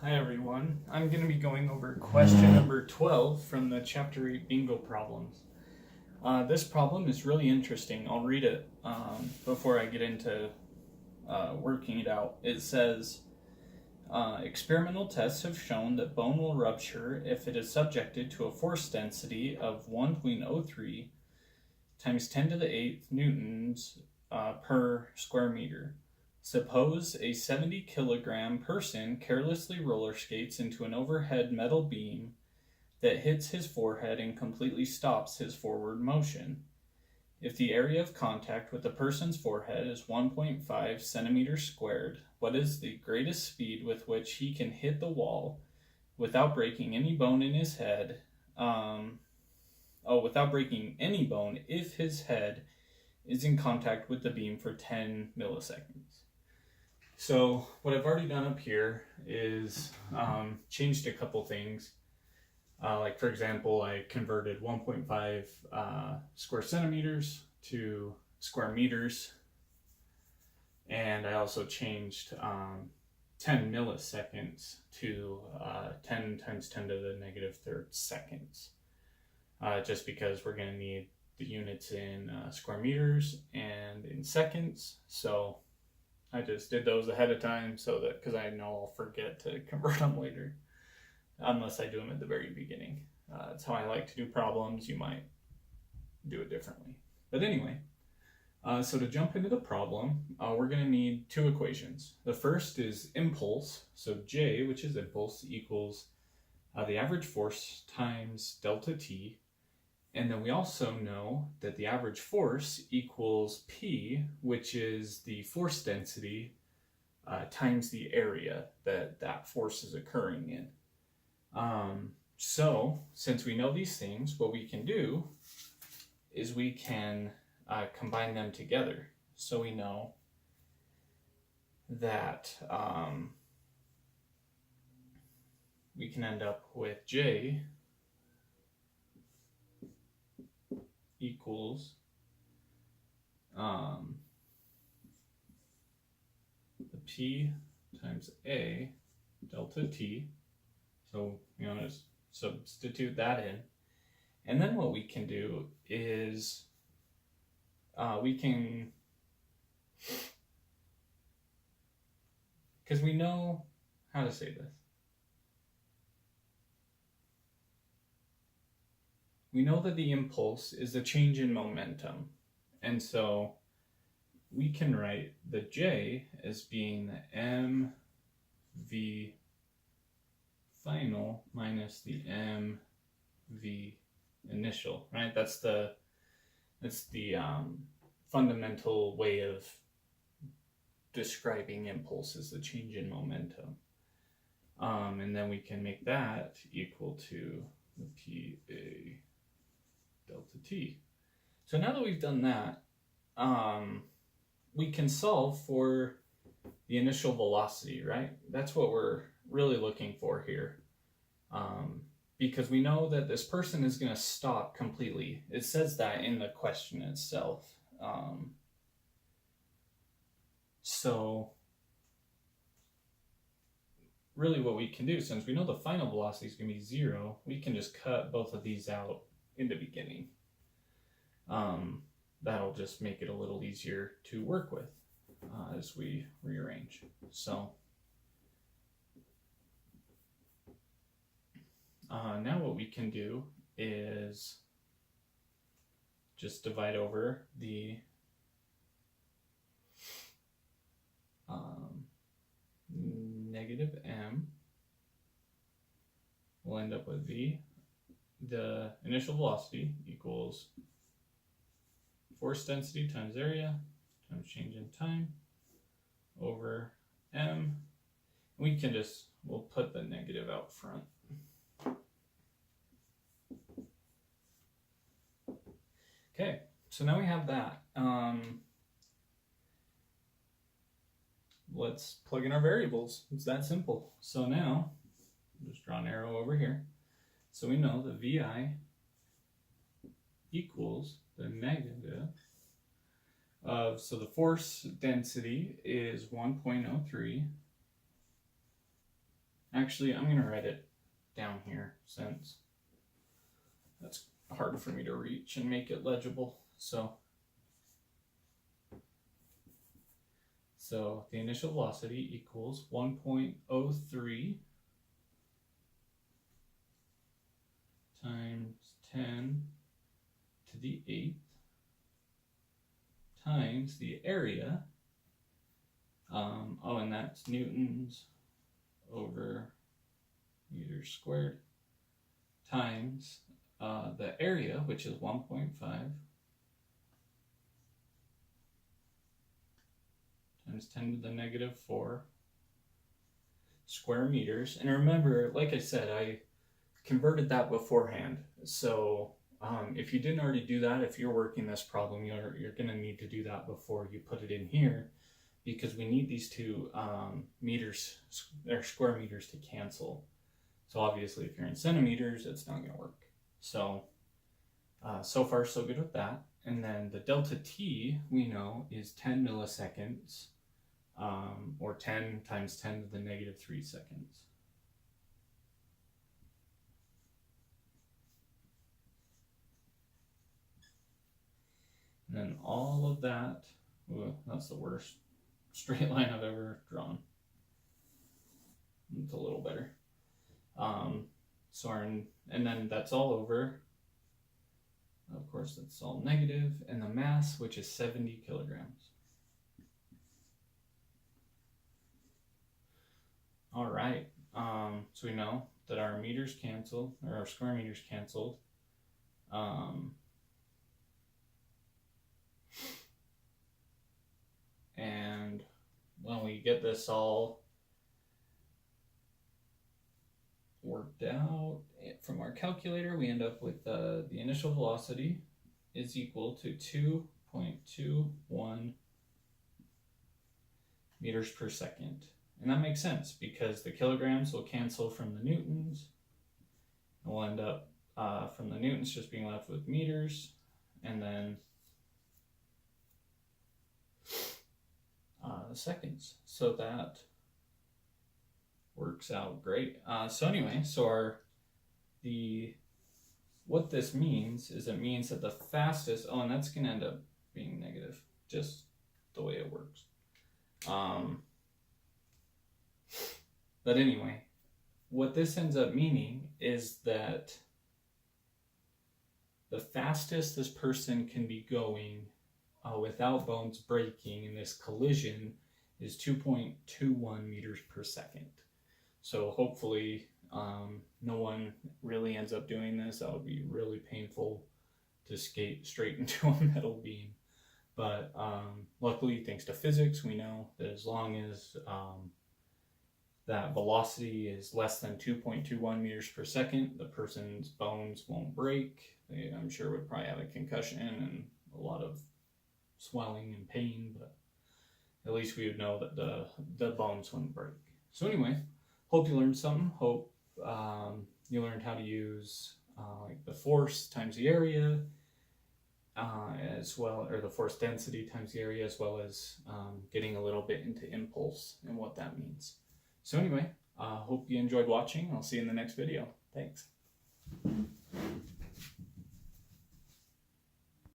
Hi everyone, I'm going to be going over question number 12 from the Chapter 8 Bingo Problems. This problem is really interesting. I'll read it before I get into working it out. It says, experimental tests have shown that bone will rupture if it is subjected to a force density of 1.03 times 10 to the 8th newtons per square meter. Suppose a 70 kilogram person carelessly roller skates into an overhead metal beam that hits his forehead and completely stops his forward motion. If the area of contact with the person's forehead is 1.5 centimeters squared, what is the greatest speed with which he can hit the wall without breaking any bone in his head? Without breaking any bone if his head is in contact with the beam for 10 milliseconds. So what I've already done up here is changed a couple things. Like for example, I converted 1.5 square centimeters to square meters. And I also changed 10 milliseconds to 10 times 10 to the negative third seconds. Just because we're going to need the units in square meters and in seconds. So I just did those ahead of time so that, because I know I'll forget to convert them later, unless I do them at the very beginning. That's how I like to do problems. You might do it differently. But anyway, so to jump into the problem, we're going to need two equations. The first is impulse. So J, which is impulse, equals the average force times delta T. And then we also know that the average force equals P, which is the force density times the area that force is occurring in. So since we know these things, what we can do is we can combine them together. So we know that we can end up with J equals the P times A delta T. So, just substitute that in. And then what we can do is we can, because we know how to say this. We know that the impulse is a change in momentum. And so we can write the J as being the mv final minus the mv initial, right? That's the fundamental way of describing impulse, is the change in momentum. And then we can make that equal to the PA delta T. So now that we've done that, we can solve for the initial velocity, right? That's what we're really looking for here. Because we know that this person is going to stop completely. It says that in the question itself. So really what we can do, since we know the final velocity is going to be 0, we can just cut both of these out in the beginning. That'll just make it a little easier to work with as we rearrange. So now what we can do is just divide over the negative m. We'll end up with v. The initial velocity equals force density times area times change in time over m. We can we'll put the negative out front. Okay, so now we have that. Let's plug in our variables. It's that simple. So now, just draw an arrow over here. So we know that VI equals the negative of, so the force density is 1.03 Actually, I'm going to write it down here since that's hard for me to reach and make it legible. So the initial velocity equals 1.03 times 10 to the 8th times the area, and that's newtons over meters squared, times the area, which is 1.5, times 10 to the negative 4 square meters. And remember, like I said, I converted that beforehand. So if you didn't already do that, if you're working this problem, you're going to need to do that before you put it in here, because we need these two meters or square meters to cancel. So obviously if you're in centimeters, it's not going to work. So so far so good with that. And then the delta t we know is 10 milliseconds, or 10 times 10 to the negative 3 seconds. And then all of that, that's the worst straight line I've ever drawn. It's a little better. And then that's all over. Of course, that's all negative, and the mass, which is 70 kilograms. All right. So we know that our meters canceled, or our square meters canceled. And when we get this all worked out from our calculator, we end up with the initial velocity is equal to 2.21 meters per second. And that makes sense because the kilograms will cancel from the newtons. And we'll end up from the newtons just being left with meters, and then the seconds. So that works out great. So anyway, what this means is it means that the fastest, and that's going to end up being negative, just the way it works. But anyway, what this ends up meaning is that the fastest this person can be going without bones breaking in this collision is 2.21 meters per second. So hopefully no one really ends up doing this. That would be really painful to skate straight into a metal beam. But luckily, thanks to physics, we know that as long as that velocity is less than 2.21 meters per second, the person's bones won't break. They, I'm sure, would probably have a concussion and a lot of swelling and pain, but at least we would know that the bones wouldn't break. So anyway, hope you learned something. Hope you learned how to use like the force times the area, as well, or the force density times the area, as well as getting a little bit into impulse and what that means. So anyway, hope you enjoyed watching. I'll see you in the next video. Thanks.